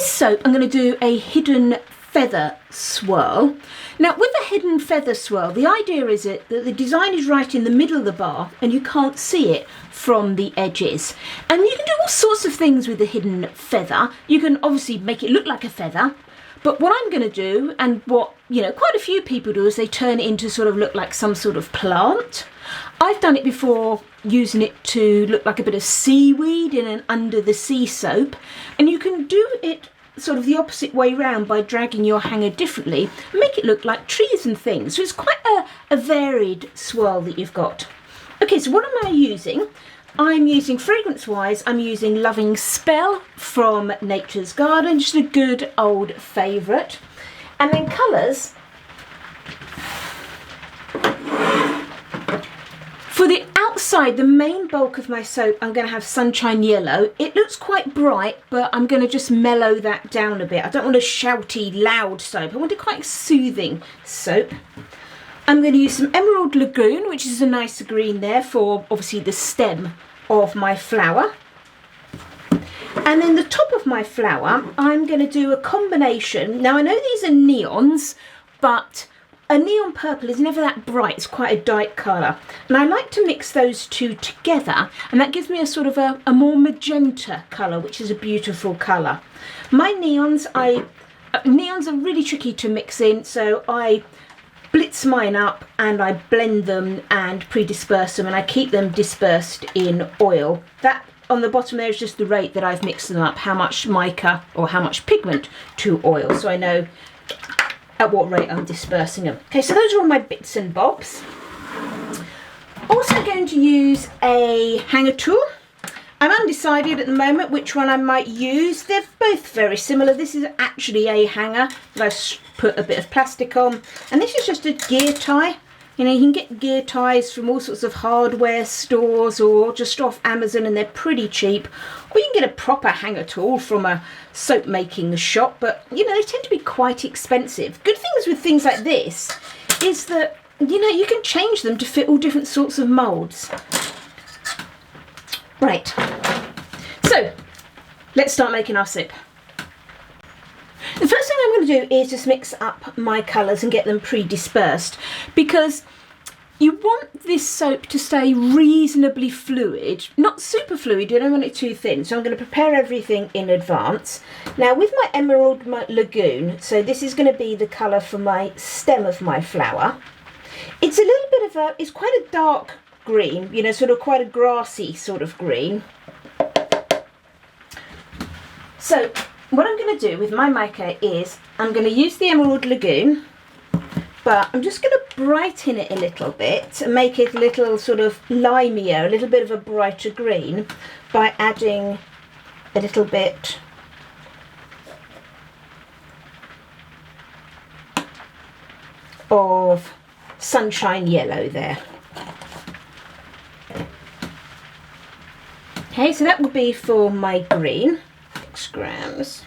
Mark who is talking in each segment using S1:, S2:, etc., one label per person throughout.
S1: this soap, I'm going to do a hidden feather swirl. Now, with a hidden feather swirl, the idea is that the design is right in the middle of the bath and you can't see it from the edges. And you can do all sorts of things with the hidden feather. You can obviously make it look like a feather, but what I'm going to do, and what, you know, quite a few people do, is they turn it into sort of look like some sort of plant. I've done it before using it to look like a bit of seaweed in an under the sea soap, and you can do it sort of the opposite way round by dragging your hanger differently and make it look like trees and things. So it's quite a varied swirl that you've got. Okay, so what am I using? I'm using, fragrance-wise, I'm using Loving Spell from Nature's Garden, just a good old favourite. And then colours, for the outside, the main bulk of my soap, I'm going to have Sunshine Yellow. It looks quite bright, but I'm going to just mellow that down a bit. I don't want a shouty, loud soap. I want a quite soothing soap. I'm going to use some Emerald Lagoon, which is a nicer green there for, obviously, the stem of my flower. And then the top of my flower, I'm going to do a combination. Now, I know these are neons, but a neon purple is never that bright. It's quite a dark colour. And I like to mix those two together, and that gives me a sort of a more magenta colour, which is a beautiful colour. My neons, neons are really tricky to mix in, so I blitz mine up and I blend them and pre-disperse them, and I keep them dispersed in oil. That on the bottom there is just the rate that I've mixed them up, how much mica or how much pigment to oil, so I know at what rate I'm dispersing them. Okay, so those are all my bits and bobs. Also going to use a hanger tool. I'm undecided at the moment which one I might use. They're both very similar. This is actually a hanger that I've put a bit of plastic on, and this is just a gear tie. You know, you can get gear ties from all sorts of hardware stores or just off Amazon, and they're pretty cheap. Or you can get a proper hanger tool from a soap making shop, but you know, they tend to be quite expensive. Good things with things like this is that, you know, you can change them to fit all different sorts of moulds. Right, so let's start making our soap. The first thing I'm going to do is just mix up my colours and get them pre-dispersed, because you want this soap to stay reasonably fluid, not super fluid, you don't want it too thin, so I'm going to prepare everything in advance. Now with my Emerald Lagoon, so this is going to be the colour for my stem of my flower. It's a little bit of it's quite a dark green, you know, sort of quite a grassy sort of green. So what I'm going to do with my mica is I'm going to use the Emerald Lagoon, but I'm just going to brighten it a little bit and make it a little sort of limier, a little bit of a brighter green, by adding a little bit of Sunshine Yellow there. Okay, so that will be for my green, 6 grams.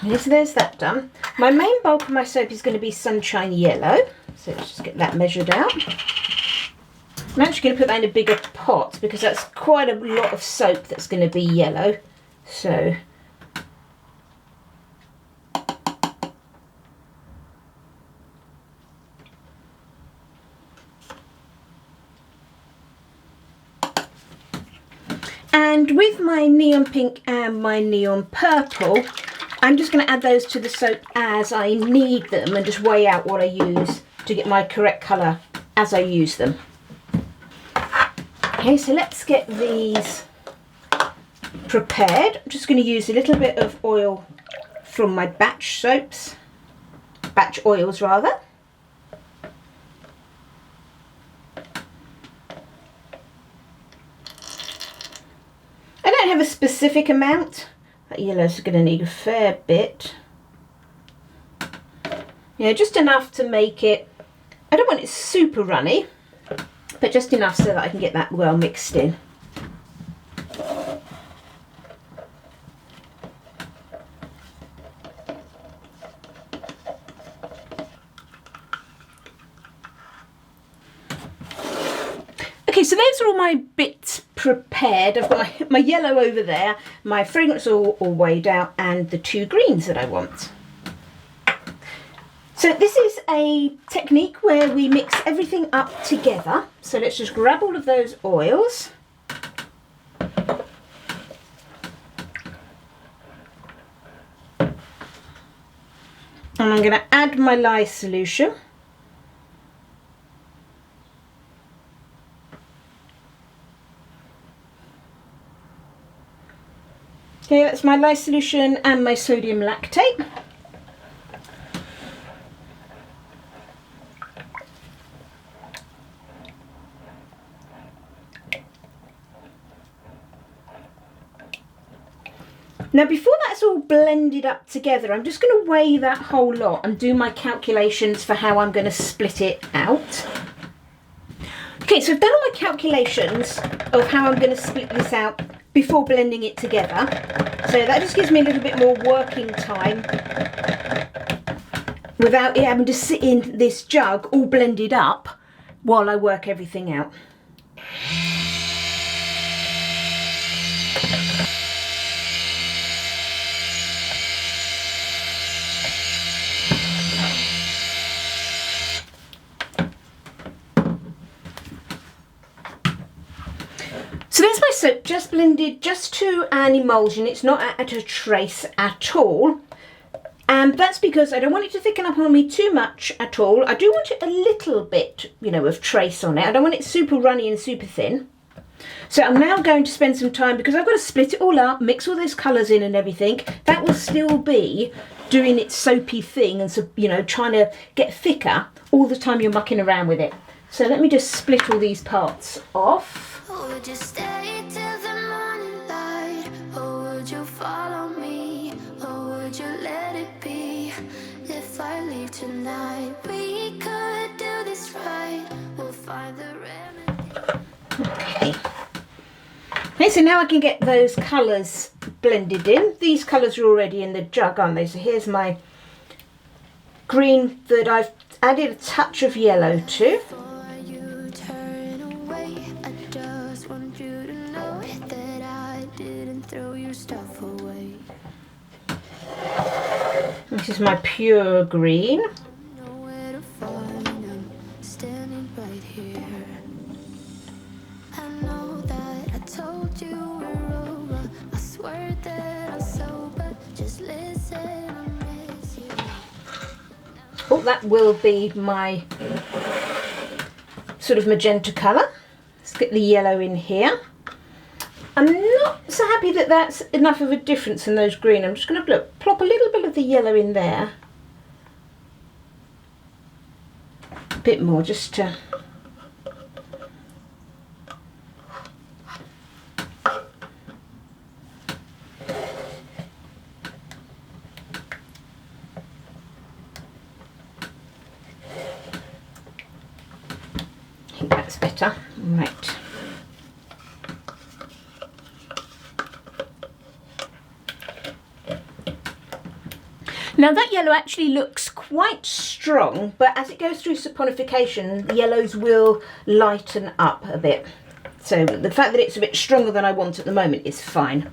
S1: Okay, so there's that done. My main bulk of my soap is going to be Sunshine Yellow, so let's just get that measured out. I'm actually going to put that in a bigger pot because that's quite a lot of soap that's going to be yellow. So and with my neon pink and my neon purple, I'm just going to add those to the soap as I need them and just weigh out what I use to get my correct colour as I use them. Okay, so let's get these prepared. I'm just going to use a little bit of oil from my batch soaps, batch oils rather. I don't have a specific amount. That yellow's going to need a fair bit. Yeah, just enough to make it, I don't want it super runny, but just enough so that I can get that well mixed in. Okay, so those are all my bits prepared. I've got my yellow over there, my fragrance all weighed out, and the 2 greens that I want. So this is a technique where we mix everything up together. So let's just grab all of those oils. And I'm going to add my lye solution. Okay, that's my lye solution and my sodium lactate. Now before that's all blended up together, I'm just going to weigh that whole lot and do my calculations for how I'm going to split it out. Okay, so I've done all my calculations of how I'm going to split this out before blending it together. So that just gives me a little bit more working time without it having to sit in this jug all blended up while I work everything out. So there's my soap just blended just to an emulsion. It's not at a trace at all. And that's because I don't want it to thicken up on me too much at all. I do want it a little bit, you know, of trace on it. I don't want it super runny and super thin. So I'm now going to spend some time, because I've got to split it all up, mix all those colours in and everything. That will still be doing its soapy thing and, so, you know, trying to get thicker all the time you're mucking around with it. So let me just split all these parts off.
S2: Would you stay till the morning light, or would you follow me, or would you let it be? If I leave tonight, we could do this right. We'll find the remedy.
S1: Okay. Okay, so now I can get those colours blended in. These colours are already in the jug, aren't they? So here's my green that I've added a touch of yellow to. This is my pure green. Oh, that will be my sort of magenta colour. Let's get the yellow in here. I'm not so happy that that's enough of a difference in those green. I'm just going to plop a little bit of the yellow in there. A bit more just to... I think that's better. Right. Now that yellow actually looks quite strong, but as it goes through saponification, the yellows will lighten up a bit. So the fact that it's a bit stronger than I want at the moment is fine.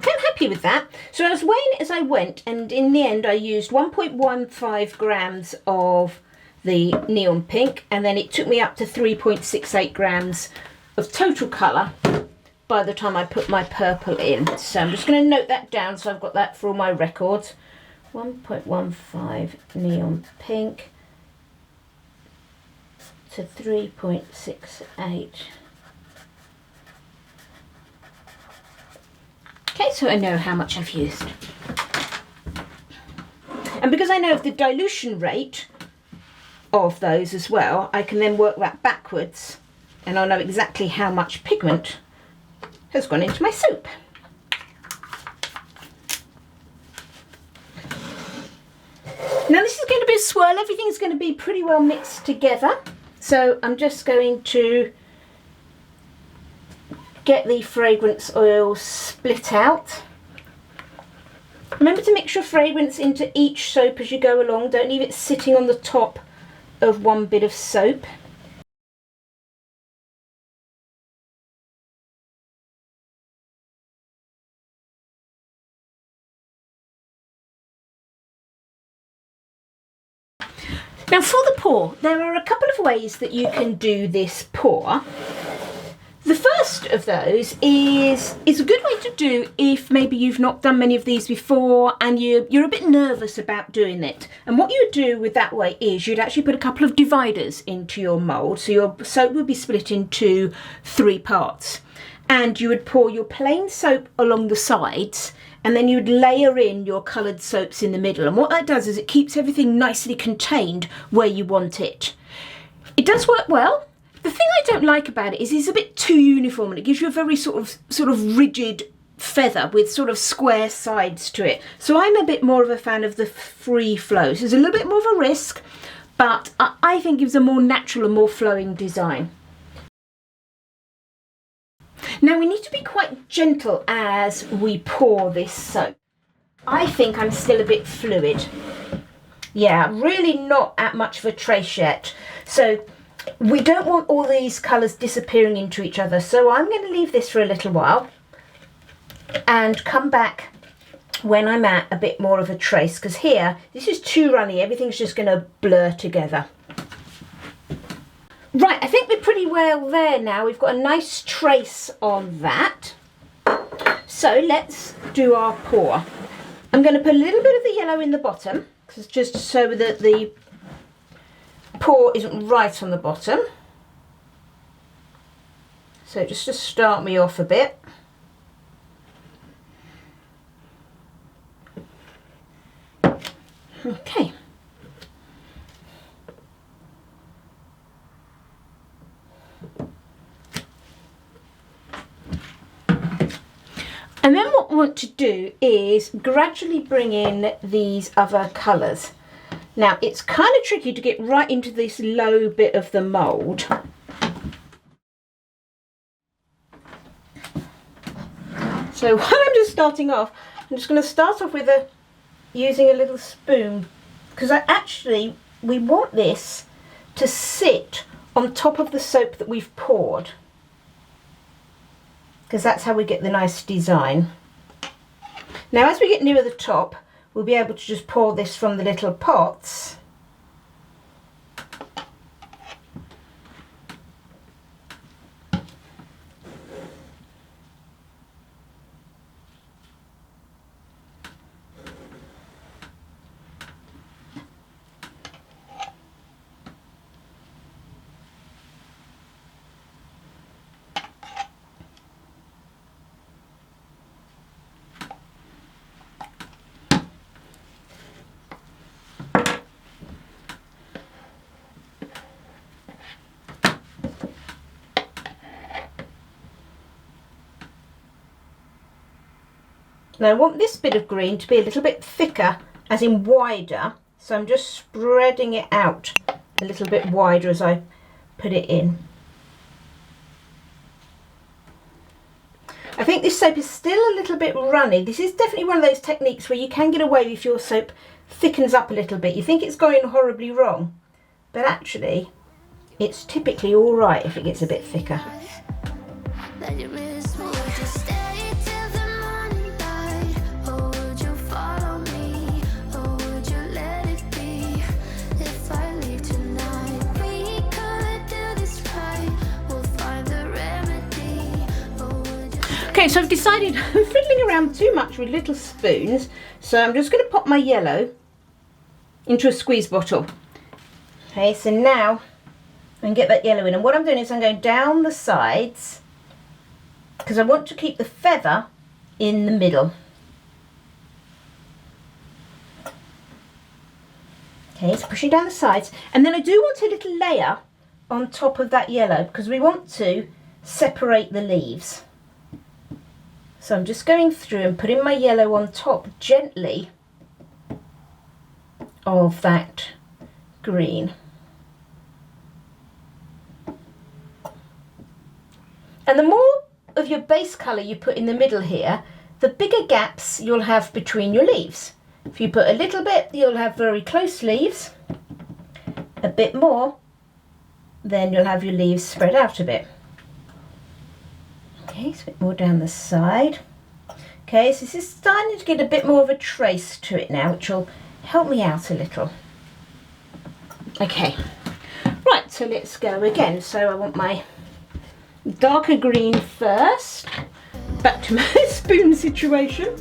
S1: I'm happy with that. So I was weighing it as I went, and in the end I used 1.15 grams of the neon pink, and then it took me up to 3.68 grams of total colour by the time I put my purple in. So I'm just going to note that down so I've got that for all my records. 1.15 neon pink to 3.68. Okay, so I know how much I've used. And because I know the dilution rate of those as well, I can then work that backwards and I'll know exactly how much pigment has gone into my soap. Now this is going to be a swirl. Everything's going to be pretty well mixed together. So I'm just going to get the fragrance oil split out. Remember to mix your fragrance into each soap as you go along. Don't leave it sitting on the top of one bit of soap. Now for the pour, there are a couple of ways that you can do this pour. The first of those is a good way to do if maybe you've not done many of these before and you're a bit nervous about doing it. And what you would do with that way is you'd actually put a couple of dividers into your mould, so your soap would be split into 3 parts. And you would pour your plain soap along the sides, and then you'd layer in your coloured soaps in the middle. And what that does is it keeps everything nicely contained where you want it. It does work well. The thing I don't like about it is it's a bit too uniform and it gives you a very sort of rigid feather with sort of square sides to it. So I'm a bit more of a fan of the free flow. So it's a little bit more of a risk, but I think gives a more natural and more flowing design. Now we need to be quite gentle as we pour this soap. I think I'm still a bit fluid. Yeah, really not at much of a trace yet. So we don't want all these colours disappearing into each other. So I'm going to leave this for a little while and come back when I'm at a bit more of a trace, because here, this is too runny. Everything's just going to blur together. Right, I think we're pretty well there now. We've got a nice trace on that. So let's do our pour. I'm going to put a little bit of the yellow in the bottom, just so that the pour isn't right on the bottom. So just to start me off a bit. Okay. And then what we want to do is gradually bring in these other colours. Now it's kind of tricky to get right into this low bit of the mould. So while I'm just starting off, I'm just going to start off with using a little spoon, because we want this to sit on top of the soap that we've poured, because that's how we get the nice design. Now as we get nearer the top, we'll be able to just pour this from the little pots. Now I want this bit of green to be a little bit thicker, as in wider, so I'm just spreading it out a little bit wider as I put it in. I think this soap is still a little bit runny. This is definitely one of those techniques where you can get away if your soap thickens up a little bit. You think it's going horribly wrong, but actually it's typically all right if it gets a bit thicker. Okay, so I've decided I'm fiddling around too much with little spoons, so I'm just going to pop my yellow into a squeeze bottle. Okay, so now I can get that yellow in, and what I'm doing is I'm going down the sides, because I want to keep the feather in the middle. Okay, so pushing down the sides, and then I do want a little layer on top of that yellow, because we want to separate the leaves. So I'm just going through and putting my yellow on top gently of that green. And the more of your base colour you put in the middle here, the bigger gaps you'll have between your leaves. If you put a little bit, you'll have very close leaves. A bit more, then you'll have your leaves spread out a bit. Okay, so a bit more down the side. Okay, so this is starting to get a bit more of a trace to it now, which will help me out a little. Okay, right, so let's go again. So I want my darker green first. Back to my spoon situation.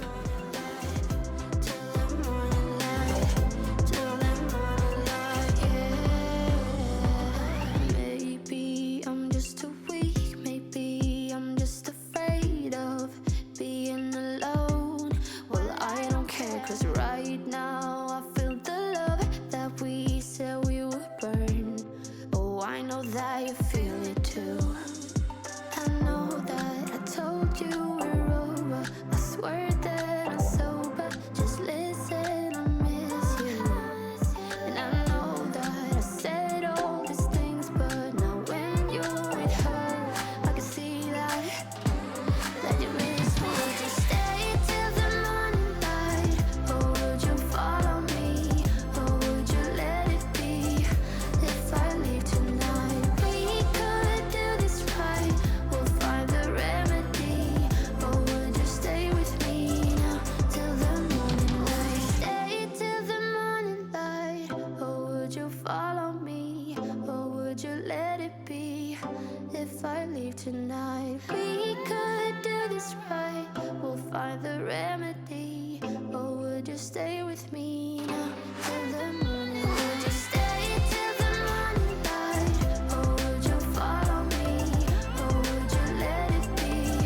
S2: Tonight we could do this right. We'll find the remedy. Or would you stay with me now till the morning? Would you stay till the morning light? Or would you follow me? Or would you let it be?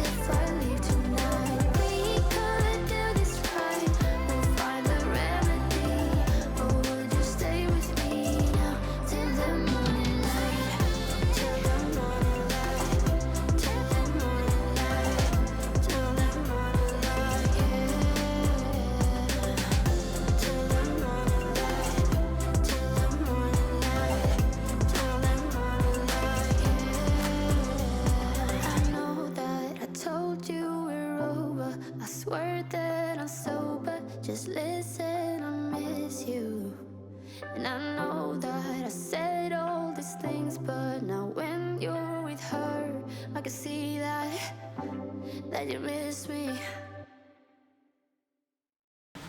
S2: If I leave tonight, we could do this right. We'll find the remedy. Or would you stay with me now till the morning light? Till the morning. Just listen, I miss you. And I know that I said all these things, but now when you're with her, I can see that you miss me.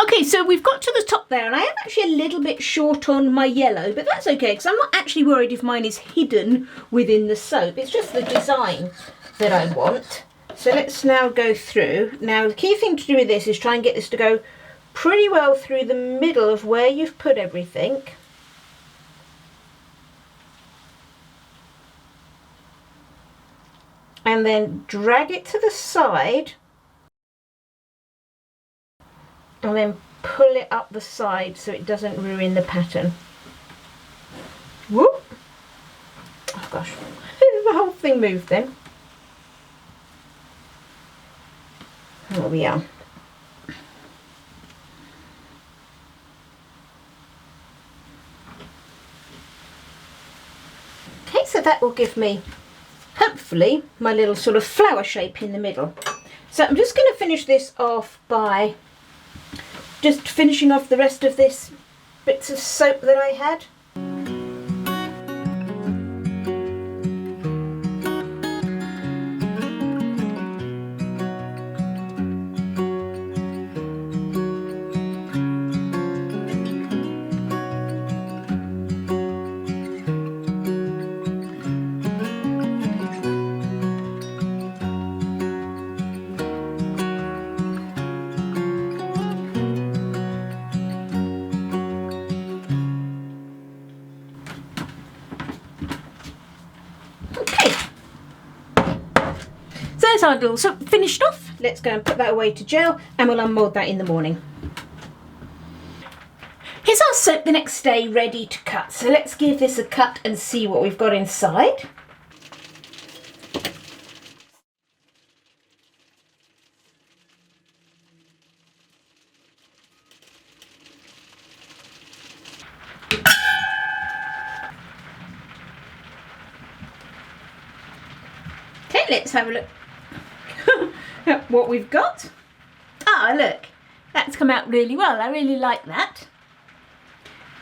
S1: Okay, so we've got to the top there, and I am actually a little bit short on my yellow, but that's okay, because I'm not actually worried if mine is hidden within the soap. It's just the design that I want. So let's now go through. Now, the key thing to do with this is try and get this to go pretty well through the middle of where you've put everything. And then drag it to the side. And then pull it up the side so it doesn't ruin the pattern. Whoop! Oh gosh, the whole thing moved then. There we are. Okay, so that will give me, hopefully, my little sort of flower shape in the middle. So I'm just going to finish this off by just finishing off the rest of this bits of soap that I had. There's our little soap finished off. Let's go and put that away to gel, and we'll unmold that in the morning. Here's our soap the next day ready to cut. So let's give this a cut and see what we've got inside. Okay, let's have a look what we've got. Ah, look, that's come out really well. I really like that.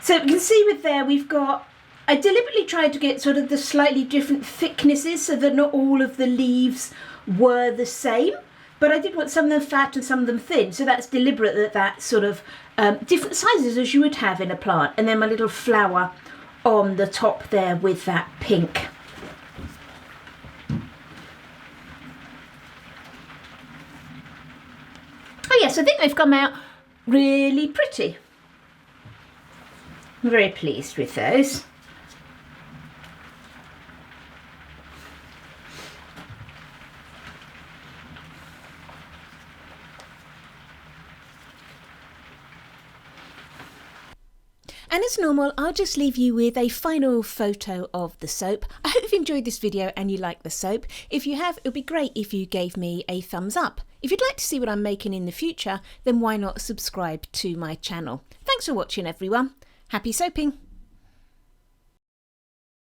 S1: So you can see with there we've got, I deliberately tried to get sort of the slightly different thicknesses so that not all of the leaves were the same, but I did want some of them fat and some of them thin, so that's deliberate, that sort of different sizes as you would have in a plant. And then my little flower on the top there with that pink. Oh yes, I think they've come out really pretty. I'm very pleased with those. And as normal, I'll just leave you with a final photo of the soap. I hope you've enjoyed this video and you like the soap. If you have, it would be great if you gave me a thumbs up. If you'd like to see what I'm making in the future, then why not subscribe to my channel. Thanks for watching, everyone. Happy soaping!